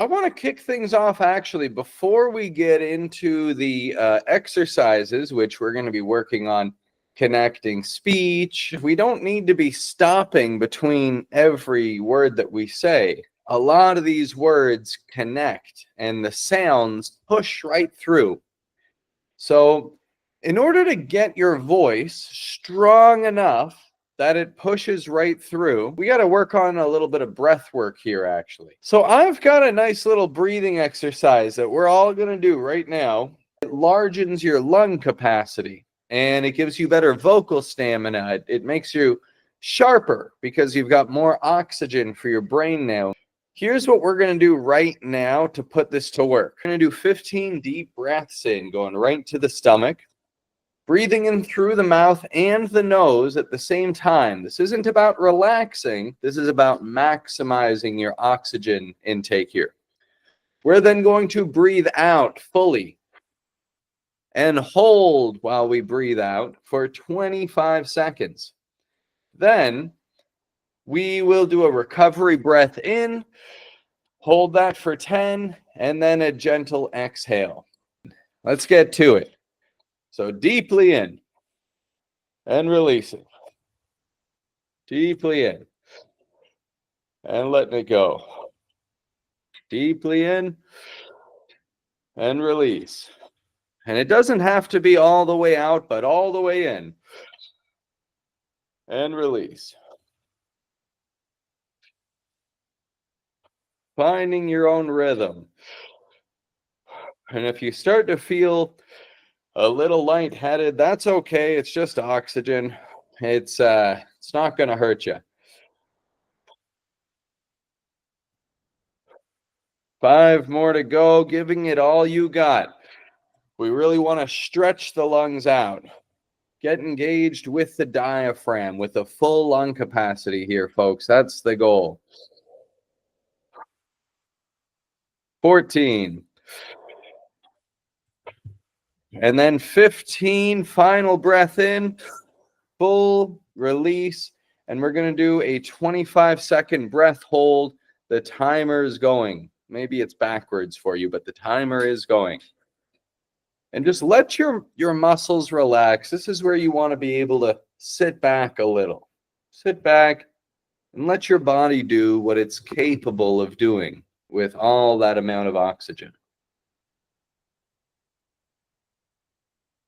I want to kick things off actually before we get into the exercises, which we're going to be working on connecting speech. We don't need to be stopping between every word that we say. A lot of these words connect and the sounds push right through. So in order to get your voice strong enough that it pushes right through, we got to work on a little bit of breath work here, actually. So I've got a nice little breathing exercise that we're all going to do right now. It largens your lung capacity and it gives you better vocal stamina. It makes you sharper because you've got more oxygen for your brain now. Here's what we're going to do right now to put this to work. We're going to do 15 deep breaths in, going right to the stomach. Breathing in through the mouth and the nose at the same time. This isn't about relaxing. This is about maximizing your oxygen intake here. We're then going to breathe out fully and hold while we breathe out for 25 seconds. Then we will do a recovery breath in, hold that for 10, and then a gentle exhale. Let's get to it. So deeply in. And releasing. Deeply in. And letting it go. Deeply in. And release. And it doesn't have to be all the way out, but all the way in. And release. Finding your own rhythm. And if you start to feel a little lightheaded, that's okay. It's just oxygen. It's not going to hurt you. 5 more to go, giving it all you got. We really want to stretch the lungs out. Get engaged with the diaphragm, with the full lung capacity here, folks. That's the goal. 14. And then 15, final breath in, full release. And we're going to do a 25-second breath hold. The timer is going. Maybe it's backwards for you, but the timer is going. And just let your muscles relax. This is where you want to be able to sit back a little. Sit back and let your body do what it's capable of doing with all that amount of oxygen.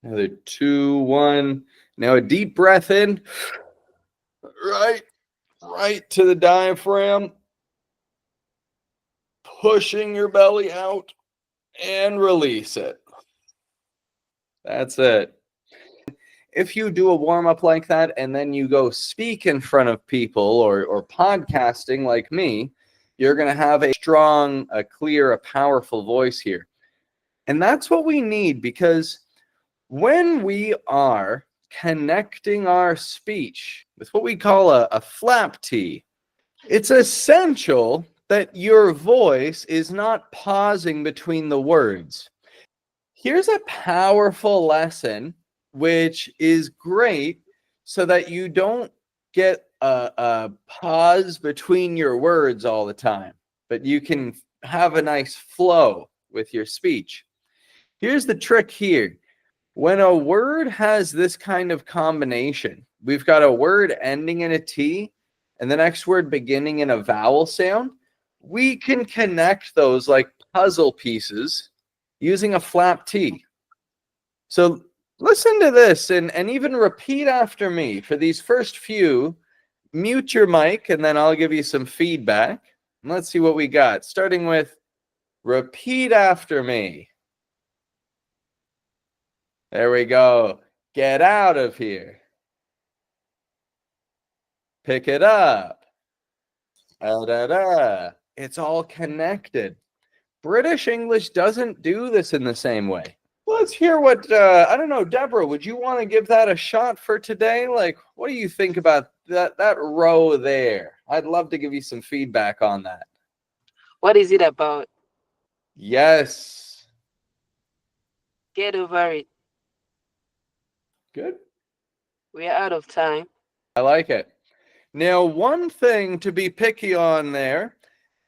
Another 2, 1. Now a deep breath in. Right to the diaphragm. Pushing your belly out and release it. That's it. If you do a warm-up like that and then you go speak in front of people or podcasting like me, you're going to have a strong, a clear, a powerful voice here. And that's what we need, because when we are connecting our speech with what we call a flap T, it's essential that your voice is not pausing between the words. Here's a powerful lesson, which is great so that you don't get a pause between your words all the time, but you can have a nice flow with your speech. Here's the trick here. When a word has this kind of combination, we've got a word ending in a T and the next word beginning in a vowel sound, we can connect those like puzzle pieces using a flap T. So listen to this and even repeat after me. For these first few, mute your mic and then I'll give you some feedback. And let's see what we got. Starting with repeat after me. There we go. Get out of here. Pick it up. It's all connected. British English doesn't do this in the same way. Let's hear what, I don't know, Deborah, would you want to give that a shot for today? Like, what do you think about that row there? I'd love to give you some feedback on that. What is it about? Yes. Get over it. Good. We're out of time. I like it. Now, one thing to be picky on there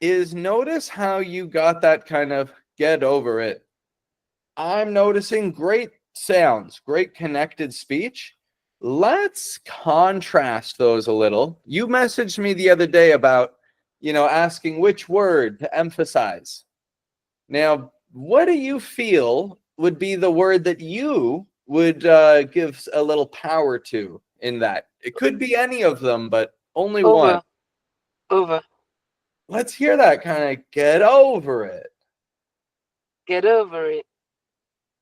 is notice how you got that kind of get over it. I'm noticing great sounds, great connected speech. Let's contrast those a little. You messaged me the other day about, asking which word to emphasize. Now, what do you feel would be the word that you would give a little power to in that? It could be any of them, but only one. Over. Over. Let's hear that kind of get over it. Get over it.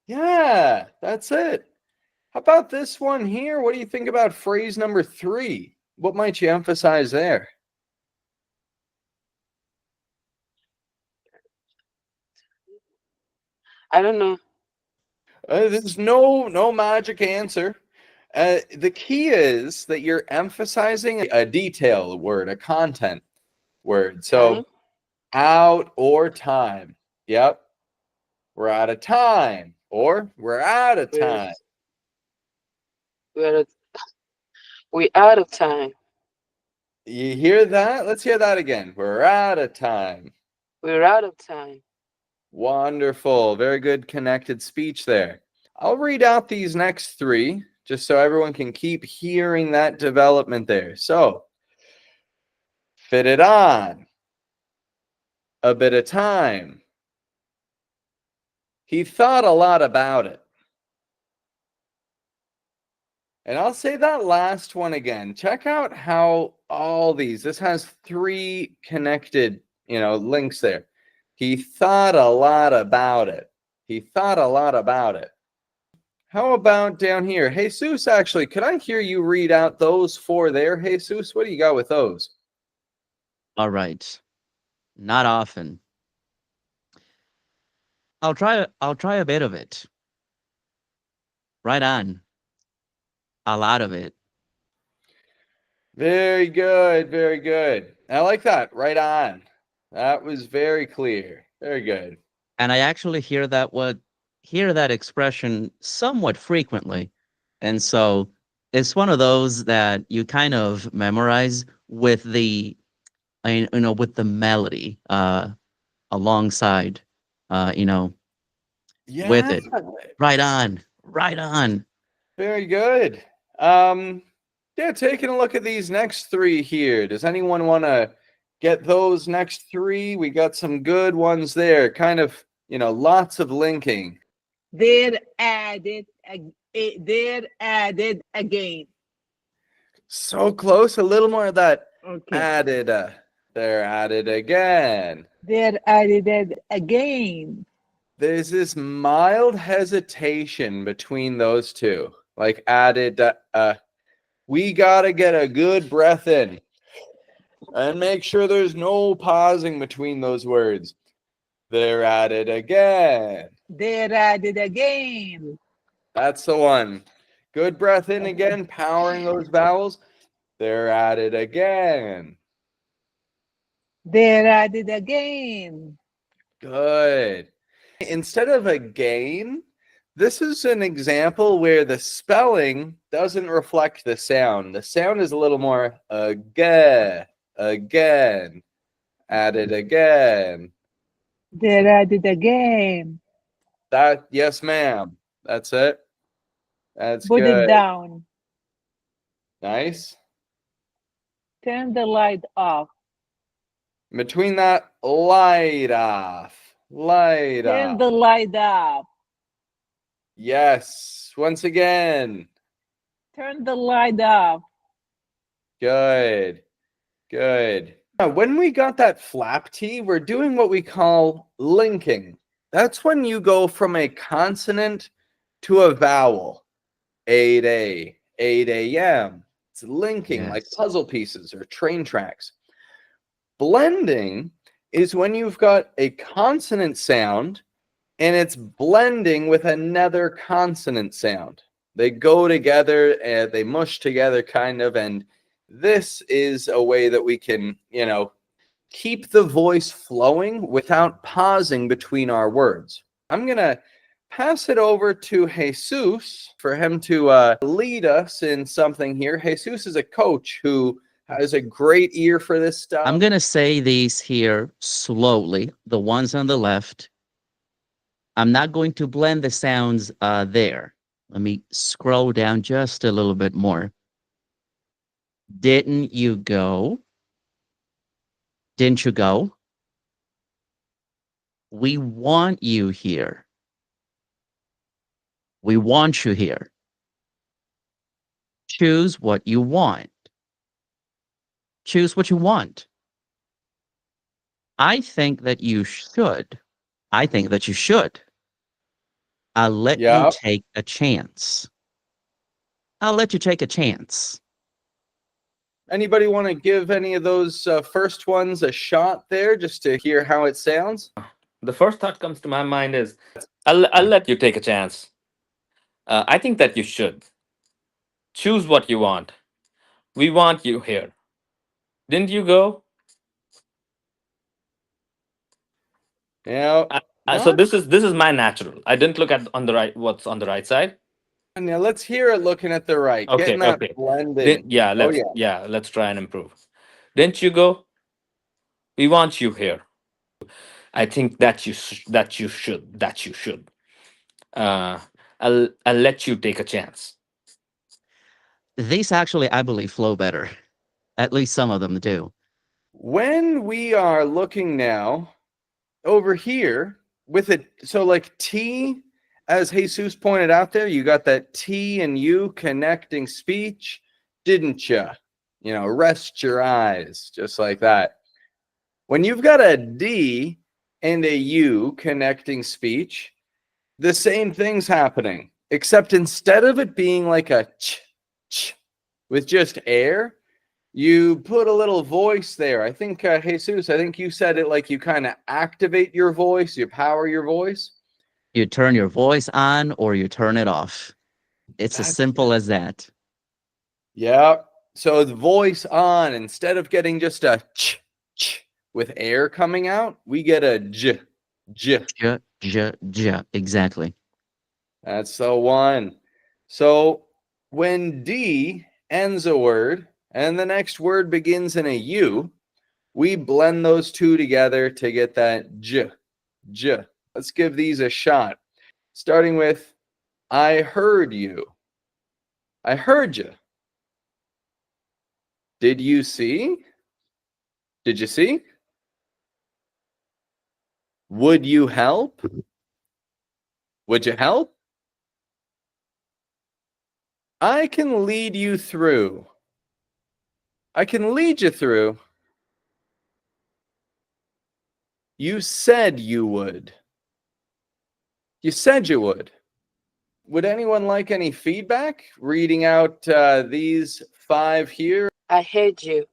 Yeah, that's it. How about this one here? What do you think about phrase number 3? What might you emphasize there? I don't know. There's no magic answer. The key is that you're emphasizing a detail word, a content word. So Time. out or time. Yep. We're out of time. Or we're out of We're time. we're we're out of time. You hear that? Let's hear that again. We're out of time. We're out of time. Wonderful. Very good connected speech there. I'll read out these next 3 just so everyone can keep hearing that development there. So, fit it on. A bit of time. He thought a lot about it. And I'll say that last one again. Check out how all this has 3 connected, links there. He thought a lot about it. He thought a lot about it. How about down here? Jesus, actually, could I hear you read out those 4 there? Jesus, what do you got with those? All right. Not often. I'll try a bit of it. Right on. A lot of it. Very good, very good. I like that. Right on. That was very clear. Very good. And I actually hear that expression somewhat frequently. And so it's one of those that you kind of memorize with with the melody alongside with Yeah, it. Right on. Right on. very good. Yeah, taking a look at these next 3 here. Does anyone want to get those next 3? We got some good ones there. Kind of, lots of linking. They're added. They're added again. So close. A little more of that Okay. added. They're added again. They're added again. There's this mild hesitation between those 2. Like added. We gotta get a good breath in and make sure there's no pausing between those words. They're at it again. They're added again. That's the one. Good breath in again, powering those vowels. They're at it again. They're added again. Good. Instead of again, this is an example where the spelling doesn't reflect the sound. The sound is a little more again, added again. They're added again. That, yes, ma'am. That's it. That's Put good. it down. Nice. Turn the light off. Between that, light off. Light Turn off. the light off. Yes. Once again. Turn the light off. Good. Good. Now, when we got that flap T, we're doing what we call linking. That's when you go from a consonant to a vowel. 8A, 8 a.m. It's linking like Yes. puzzle pieces or train tracks. Blending is when you've got a consonant sound and it's blending with another consonant sound. They go together and they mush together kind of, and this is a way that we can, keep the voice flowing without pausing between our words. I'm going to pass it over to Jesus for him to lead us in something here. Jesus is a coach who has a great ear for this stuff. I'm going to say these here slowly, the ones on the left. I'm not going to blend the sounds there. Let me scroll down just a little bit more. Didn't you go? Didn't you go? We want you here. We want you here. Choose what you want. Choose what you want. I think that you should. I think that you should. I'll let you Yep. take a chance. I'll let you take a chance. Anybody want to give any of those first ones a shot there just to hear how it sounds? The first thought comes to my mind is, I'll let you take a chance. I think that you should. Choose what you want. We want you here. Didn't you go? Yeah. So this is my natural. I didn't look at on the right what's on the right side. Now let's hear it looking at the right. Okay, Getting that okay. blending. Yeah, Oh, let's try and improve. Didn't you go? We want you here. I think that you should. Uh, I'll let you take a chance. These actually, I believe, flow better. At least some of them do. When we are looking now over here with it, so like T, as Jesus pointed out there, you got that T and U connecting speech, didn't you? You know, rest your eyes, just like that. When you've got a D and a U connecting speech, the same thing's happening, except instead of it being like a ch with just air, you put a little voice there. I think, Jesus, I think you said it like you kind of activate your voice, you power your voice. You turn your voice on or you turn it off. It's as simple as that. Yeah. So the voice on, instead of getting just a ch with air coming out, we get a j. Exactly. That's the one. So when D ends a word and the next word begins in a U, we blend those two together to get that j. Let's give these a shot. Starting with, I heard you. I heard you. Did you see? Did you see? Would you help? Would you help? I can lead you through. I can lead you through. You said you would. You said you would. Would anyone like any feedback reading out these 5 here? I heard you.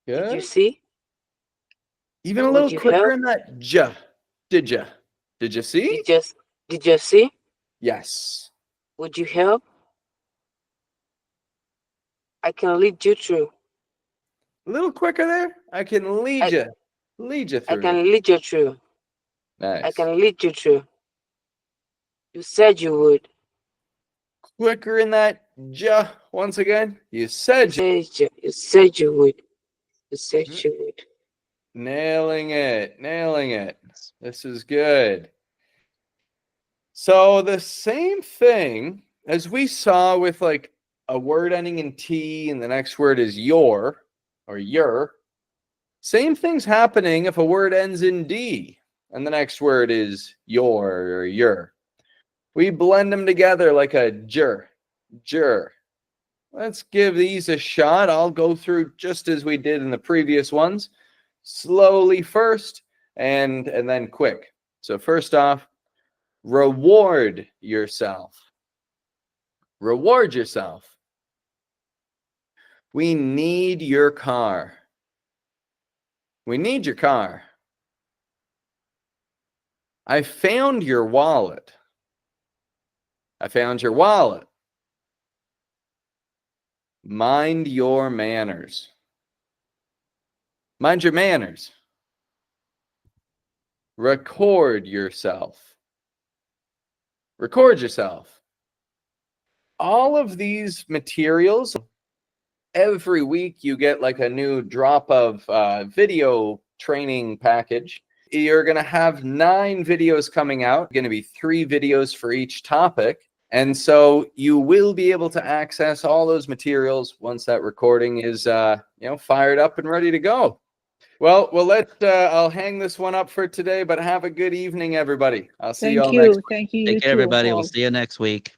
Did you Good. see? Even a Would little you quicker help? in that j. Did you? Did you see? Did you see? Yes. Would you help? I can lead you through. A little quicker there. I can lead you. Lead you I through. can lead you through. I Nice. can lead you through. You said you would. Quicker in that j once again. You said you. You said you would. You said Mhm. you would. Nailing it. Nailing it. This is good. So the same thing as we saw with like a word ending in T and the next word is your or your. Same thing's happening if a word ends in D and the next word is your or your. We blend them together like a jur. Let's give these a shot. I'll go through just as we did in the previous ones. Slowly first and then quick. So first off, reward yourself. Reward yourself. We need your car. We need your car. I found your wallet. I found your wallet. Mind your manners. Mind your manners. Record yourself. Record yourself. All of these materials every week you get like a new drop of video training package. You're going to have 9 videos coming out, going to be 3 videos for each topic. And so you will be able to access all those materials once that recording is, fired up and ready to go. Well, I'll hang this one up for today, but have a good evening, everybody. I'll see you all next week. Thank you. Take You care, too, everybody. We'll Paul. see you next week.